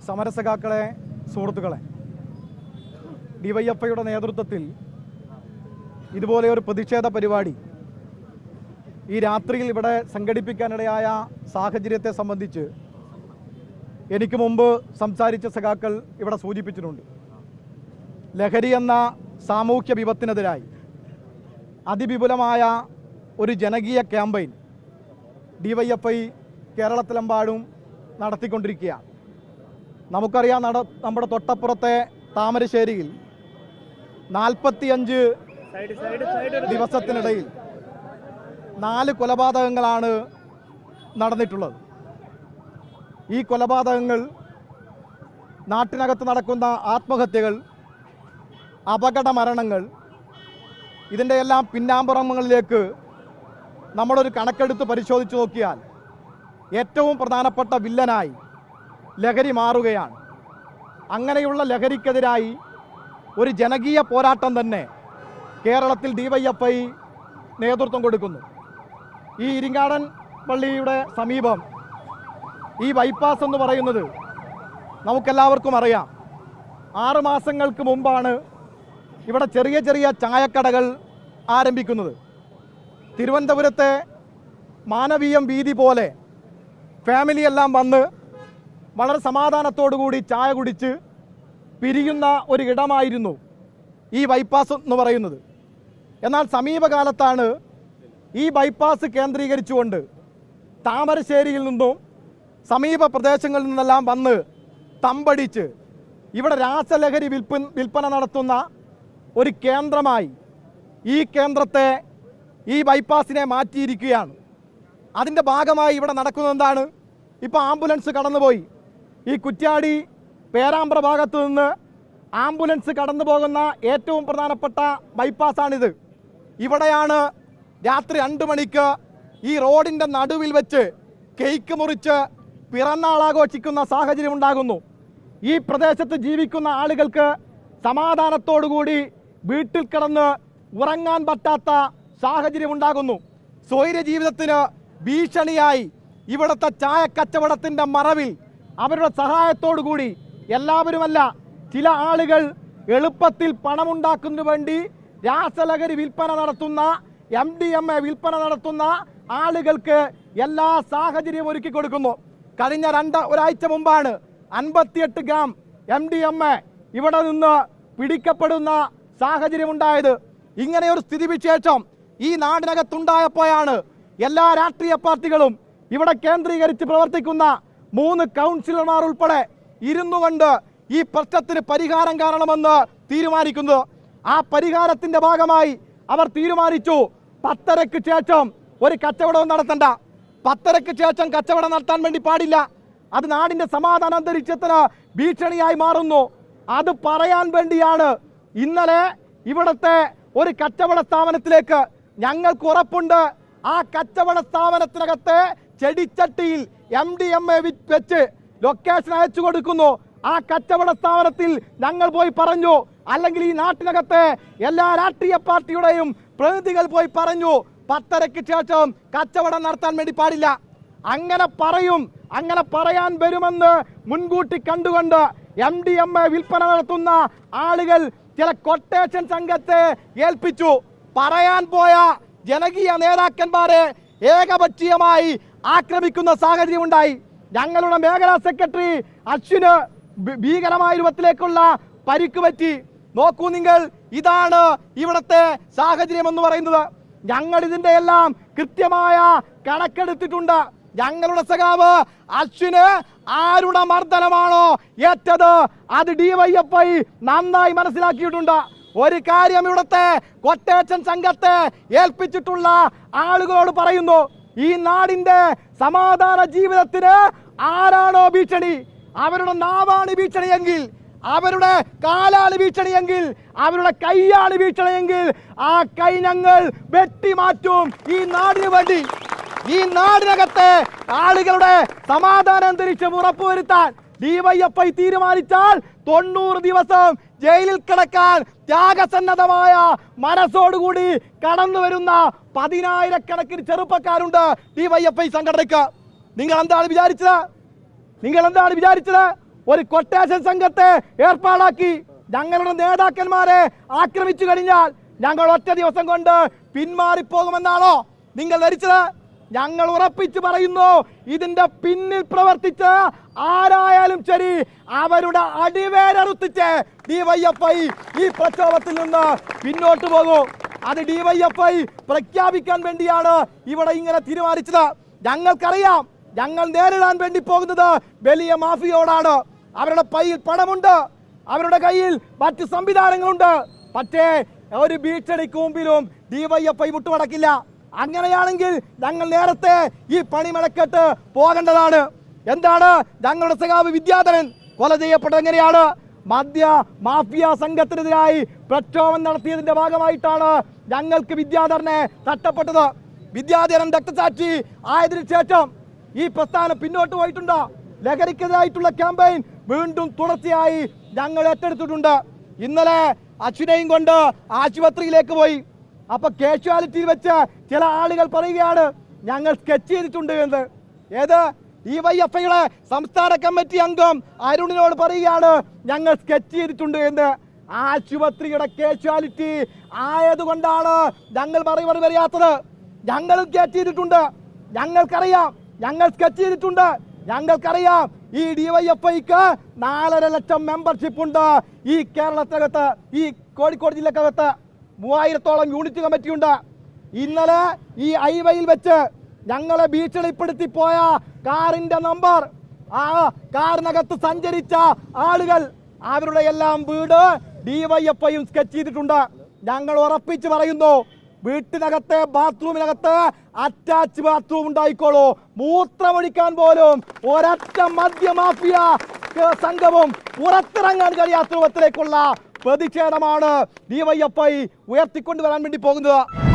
സമരസഖാക്കളെ, സുഹൃത്തുക്കളെ, ഡിവൈഎഫ്ഐയുടെ നേതൃത്വത്തിൽ ഇതുപോലെ ഒരു പ്രതിഷേധ പരിപാടി ഈ രാത്രിയിൽ ഇവിടെ സംഘടിപ്പിക്കാനിടയായ സാഹചര്യത്തെ സംബന്ധിച്ച് എനിക്ക് മുമ്പ് സംസാരിച്ച സഖാക്കൾ ഇവിടെ സൂചിപ്പിച്ചിട്ടുണ്ട്. ലഹരി എന്ന സാമൂഹ്യ വിപത്തിനെതിരായി അതിവിപുലമായ ഒരു ജനകീയ ക്യാമ്പയിൻ ഡിവൈഎഫ്ഐ കേരളത്തിലെമ്പാടും നടത്തിക്കൊണ്ടിരിക്കുകയാണ്. നമുക്കറിയാം, നമ്മുടെ തൊട്ടപ്പുറത്തെ താമരശ്ശേരിയിൽ 45 ദിവസത്തിനിടയിൽ 4 കൊലപാതകങ്ങളാണ് നടന്നിട്ടുള്ളത്. ഈ കൊലപാതകങ്ങൾ, നാട്ടിനകത്ത് നടക്കുന്ന ആത്മഹത്യകൾ, അപകട മരണങ്ങൾ, ഇതിൻ്റെ എല്ലാം പിന്നാമ്പുറങ്ങളിലേക്ക് നമ്മളൊരു കണക്കെടുത്ത് പരിശോധിച്ച് നോക്കിയാൽ ഏറ്റവും പ്രധാനപ്പെട്ട വില്ലനായി ലഹരി മാറുകയാണ്. അങ്ങനെയുള്ള ലഹരിക്കെതിരായി ഒരു ജനകീയ പോരാട്ടം തന്നെ കേരളത്തിൽ ഡിവൈഎഫ്ഐ നേതൃത്വം കൊടുക്കുന്നു. ഈ ഇരിങ്ങാടൻ പള്ളിയുടെ സമീപം ഈ ബൈപ്പാസ് എന്ന് പറയുന്നത് നമുക്കെല്ലാവർക്കും അറിയാം. 6 മാസങ്ങൾക്ക് മുമ്പാണ് ഇവിടെ ചെറിയ ചെറിയ ചായക്കടകൾ ആരംഭിക്കുന്നത്. തിരുവനന്തപുരത്തെ മാനവീയം വീതി പോലെ ഫാമിലിയെല്ലാം വന്ന് വളരെ സമാധാനത്തോടു കൂടി ചായ കുടിച്ച് പിരിയുന്ന ഒരു ഇടമായിരുന്നു ഈ ബൈപ്പാസ് എന്ന് പറയുന്നത്. എന്നാൽ സമീപകാലത്താണ് ഈ ബൈപ്പാസ് കേന്ദ്രീകരിച്ചുകൊണ്ട് താമരശ്ശേരിയിൽ നിന്നും സമീപ പ്രദേശങ്ങളിൽ നിന്നെല്ലാം വന്ന് തമ്പടിച്ച് ഇവിടെ രാസലഹരി വിൽപ്പന നടത്തുന്ന ഒരു കേന്ദ്രമായി ഈ കേന്ദ്രത്തെ, ഈ ബൈപ്പാസിനെ മാറ്റിയിരിക്കുകയാണ്. അതിൻ്റെ ഭാഗമായി ഇവിടെ നടക്കുന്നത് എന്താണ്? ഇപ്പോൾ ആംബുലൻസ് കടന്നുപോയി. ഈ കുറ്റ്യാടി പേരാമ്പ്ര ഭാഗത്തു നിന്ന് ആംബുലൻസ് കടന്നു പോകുന്ന ഏറ്റവും പ്രധാനപ്പെട്ട ബൈപ്പാസാണിത്. ഇവിടെയാണ് രാത്രി 2 മണിക്ക് ഈ റോഡിൻ്റെ നടുവിൽ വെച്ച് കേക്ക് മുറിച്ച് പിറന്നാൾ ആഘോഷിക്കുന്ന സാഹചര്യം ഉണ്ടാകുന്നു. ഈ പ്രദേശത്ത് ജീവിക്കുന്ന ആളുകൾക്ക് സമാധാനത്തോടുകൂടി വീട്ടിൽ കിടന്ന് ഉറങ്ങാൻ പറ്റാത്ത സാഹചര്യം ഉണ്ടാകുന്നു. സ്വൈര ജീവിതത്തിന് ഭീഷണിയായി ഇവിടുത്തെ ചായ കച്ചവടത്തിൻ്റെ മറവിൽ അവരുടെ സഹായത്തോടു കൂടി എല്ലാവരുമല്ല, ചില ആളുകൾ എളുപ്പത്തിൽ പണമുണ്ടാക്കുന്നതിനു വേണ്ടി രാസലഹരി വിൽപ്പന നടത്തുന്ന, MDMA വിൽപ്പന നടത്തുന്ന ആളുകൾക്ക് എല്ലാ സാഹചര്യവും ഒരുക്കി കൊടുക്കുന്നു. കഴിഞ്ഞ ഒരാഴ്ച മുമ്പാണ് 58 ഗ്രാം MDMA ഇവിടെ നിന്ന് പിടിക്കപ്പെടുന്ന സാഹചര്യം ഉണ്ടായത്. ഇങ്ങനെയൊരു സ്ഥിതിവിശേഷം ഈ നാടിനകത്തുണ്ടായപ്പോഴാണ് എല്ലാ രാഷ്ട്രീയ പാർട്ടികളും ഇവിടെ കേന്ദ്രീകരിച്ച് പ്രവർത്തിക്കുന്ന 3 കൗൺസിലർമാർ ഉൾപ്പെടെ ഇരുന്നു കൊണ്ട് ഈ പ്രശ്നത്തിന് പരിഹാരം കാണണമെന്ന് തീരുമാനിക്കുന്നത്. ആ പരിഹാരത്തിന്റെ ഭാഗമായി അവർ തീരുമാനിച്ചു, 10:30-ക്ക് ശേഷം ഒരു കച്ചവടവും നടത്തണ്ട. 10:30-ക്ക് ശേഷം കച്ചവടം നടത്താൻ വേണ്ടി പാടില്ല. അത് നാടിന്റെ സമാധാന അന്തരീക്ഷത്തിന് ഭീഷണിയായി മാറുന്നു. അത് പറയാൻ വേണ്ടിയാണ് ഇന്നലെ ഇവിടുത്തെ ഒരു കച്ചവട സ്ഥാപനത്തിലേക്ക് ഞങ്ങൾക്ക് ഉറപ്പുണ്ട്, ആ കച്ചവട സ്ഥാപനത്തിനകത്തെ ചെടിച്ചട്ടിയിൽ MDMA വെച്ച് ലൊക്കേഷൻ അയച്ചു കൊടുക്കുന്നു. ആ കച്ചവട സ്ഥാപനത്തിൽ ഞങ്ങൾ പോയി പറഞ്ഞു, അല്ലെങ്കിൽ ഈ നാട്ടിനകത്തെ എല്ലാ രാഷ്ട്രീയ പാർട്ടിയുടെയും പ്രതിനിധികൾ പോയി പറഞ്ഞു, 10:30-ക്ക് ശേഷം കച്ചവടം നടത്താൻ വേണ്ടി പാടില്ല. അങ്ങനെ പറയും, അങ്ങനെ പറയാൻ വരുമെന്ന് മുൻകൂട്ടി കണ്ടുകൊണ്ട് MDMA വിൽപ്പന നടത്തുന്ന ആളുകൾ ചില കൊട്ടേഷൻ സംഘത്തെ ഏൽപ്പിച്ചു. പറയാൻ പോയ ജനകീയ നേതാക്കന്മാരെ ഏകപക്ഷീയമായി ആക്രമിക്കുന്ന സാഹചര്യം ഉണ്ടായി. ഞങ്ങളുടെ മേഖലാ സെക്രട്ടറി അശ്വിന് ഭീകരമായ രൂപത്തിലേക്കുള്ള പരിക്ക് പറ്റി. നോക്കൂ നിങ്ങൾ, ഇതാണ് ഇവിടുത്തെ സാഹചര്യം എന്ന് പറയുന്നത്. ഞങ്ങൾ ഇതിന്റെ എല്ലാം കൃത്യമായ കണക്കെടുത്തിട്ടുണ്ട്. ഞങ്ങളുടെ സഖാവ് അശ്വിന് ആരുടെ മർദ്ദനമാണോ ഏറ്റത് അത് ഡിവൈഎഫ്ഐ നന്നായി മനസ്സിലാക്കിയിട്ടുണ്ട്. ഒരു കാര്യം ഇവിടുത്തെ കൊട്ടേഷൻ സംഘത്തെ ഏൽപ്പിച്ചിട്ടുള്ള ആളുകളോട് പറയുന്നു, ഈ നാടിന്റെ സമാധാന ജീവിതത്തിന് ആരാണോ ഭീഷണി, അവരുടെ നാവാണ് ഭീഷണിയെങ്കിൽ, അവരുടെ കാലാണ് ഭീഷണിയെങ്കിൽ, അവരുടെ കൈയാണ് ഭീഷണിയെങ്കിൽ, ആ കൈ ഞങ്ങൾ വെട്ടിമാറ്റും. ഈ നാടിന് വേണ്ടി, ഈ നാടിനകത്തെ ആളുകളുടെ സമാധാന അന്തരീക്ഷം ഉറപ്പുവരുത്താൻ ഡിവൈഎഫ്ഐ തീരുമാനിച്ചാൽ 90 ദിവസം ജയിലിൽ കിടക്കാൻ ത്യാഗസന്നദ്ധമായ മനസ്സോടുകൂടി കടന്നു വരുന്ന 10,000-കണക്കിന് ചെറുപ്പക്കാരുണ്ട് ഡിവൈഎഫ്ഐ സംഘടനയ്ക്ക്. നിങ്ങൾ എന്താണ് വിചാരിച്ചത്? ഒരു കൊട്ടേഷൻ സംഘത്തെ ഏർപ്പാടാക്കി ഞങ്ങളുടെ നേതാക്കന്മാരെ ആക്രമിച്ചു കഴിഞ്ഞാൽ ഞങ്ങൾ ഒറ്റ ദിവസം കൊണ്ട് പിന്മാറിപ്പോകുമെന്നാണോ നിങ്ങൾ ധരിച്ചത്? ഞങ്ങൾ ഉറപ്പിച്ചു പറയുന്നു, ഇതിന്റെ പിന്നിൽ പ്രവർത്തിച്ച ആരായാലും ശരി, അവരുടെ അടിവേരറുത്തിച്ച് ഡിവൈഎഫ്ഐ ഈ പ്രക്ഷോഭത്തിൽ നിന്ന് പിന്നോട്ട് പോകൂ. അത് ഡിവൈഎഫ്ഐ പ്രഖ്യാപിക്കാൻ വേണ്ടിയാണ് ഇവിടെ ഇങ്ങനെ തീരുമാനിച്ചത്. ഞങ്ങൾക്കറിയാം, ഞങ്ങൾ നേരിടാൻ വേണ്ടി പോകുന്നത് വലിയ മാഫിയോടാണ്. അവരുടെ കയ്യിൽ പണമുണ്ട്, അവരുടെ കയ്യിൽ മറ്റ് സംവിധാനങ്ങളുണ്ട്. പക്ഷേ ഒരു ഭീഷണിക്ക് മുമ്പിലും ഡിവൈഎഫ്ഐ വിട്ടുമടക്കില്ല. അങ്ങനെയാണെങ്കിൽ ഞങ്ങൾ നേരത്തെ ഈ പണിമുടക്കിട്ട് പോകേണ്ടതാണ്. എന്താണ് ഞങ്ങളുടെ സഖാവ് വിദ്യാധരൻ കൊല ചെയ്യപ്പെട്ടത്? എങ്ങനെയാണ്? മദ്യ മാഫിയ സംഘത്തിനെതിരായി പ്രക്ഷോഭം നടത്തിയതിന്റെ ഭാഗമായിട്ടാണ് ഞങ്ങൾക്ക് വിദ്യാധരനെ തട്ടപ്പെട്ടത്. വിദ്യാധരൻ രക്തസാക്ഷി ആയതിനു ശേഷം ഈ പ്രസ്ഥാനം പിന്നോട്ട് പോയിട്ടുണ്ട്. ലഹരിക്കെതിരായിട്ടുള്ള ക്യാമ്പയിൻ വീണ്ടും തുടർച്ചയായി ഞങ്ങൾ ഏറ്റെടുത്തിട്ടുണ്ട്. ഇന്നലെ അശ്വിനെയും കൊണ്ട് ആശുപത്രിയിലേക്ക് പോയി. അപ്പൊ കാഷ്വാലിറ്റിയിൽ വെച്ച് ചില ആളുകൾ പറയുകയാണ് ഞങ്ങൾ സ്കെച്ച് ചെയ്തിട്ടുണ്ട് എന്ന്. ഏത്? ഡിവൈഎഫ്ഐയുടെ സംസ്ഥാന കമ്മിറ്റി അംഗം അരുണിനോട് പറയുകയാണ് ഞങ്ങൾ സ്കെച്ച് ചെയ്തിട്ടുണ്ട് എന്ന്. ആശുപത്രിയുടെ കാഷ്വാലിറ്റി ആയതുകൊണ്ടാണ് ഞങ്ങൾ മറുപടി പറയാത്തത്. ഞങ്ങളും സ്കെച്ച് ചെയ്തിട്ടുണ്ട്, ഞങ്ങൾക്കറിയാം, ഞങ്ങൾ സ്കെച്ച് ചെയ്തിട്ടുണ്ട്, ഞങ്ങൾക്കറിയാം. ഈ ഡിവൈഎഫ്ഐക്ക് 4.5 ലക്ഷം മെമ്പർഷിപ്പ് ഉണ്ട് ഈ കേരളത്തിനകത്ത്, ഈ കോഴിക്കോട് ജില്ലക്കകത്ത് 3000-ഓളം യൂണിറ്റ് കമ്മിറ്റിയുണ്ട്. ഇന്നലെ ഈ ഹൈവേയിൽ വെച്ച് ഞങ്ങളെ ഭീഷണിപ്പെടുത്തി പോയ കാറിന്റെ നമ്പർ, ആ കാറിനകത്ത് സഞ്ചരിച്ച ആളുകൾ, അവരുടെ എല്ലാം വീട് ഡിവൈഎഫ്ഐയും സ്കെച്ച് ചെയ്തിട്ടുണ്ട്. ഞങ്ങൾ ഉറപ്പിച്ച് പറയുന്നു, വീട്ടിനകത്തെ ബാത്റൂമിനകത്ത് അറ്റാച്ച് ബാത്റൂം ഉണ്ടായിക്കോളൂ. മൂത്രമൊഴിക്കാൻ പോലും ഒരൊറ്റ മദ്യ മാഫിയ സംഘവും പുറത്തിറങ്ങാൻ കഴിയാത്ത രൂപത്തിലേക്കുള്ള പ്രതിഷേധമാണ് ഡിവൈഎഫ്ഐ ഉയർത്തിക്കൊണ്ടുവരാൻ വേണ്ടി പോകുന്നത്.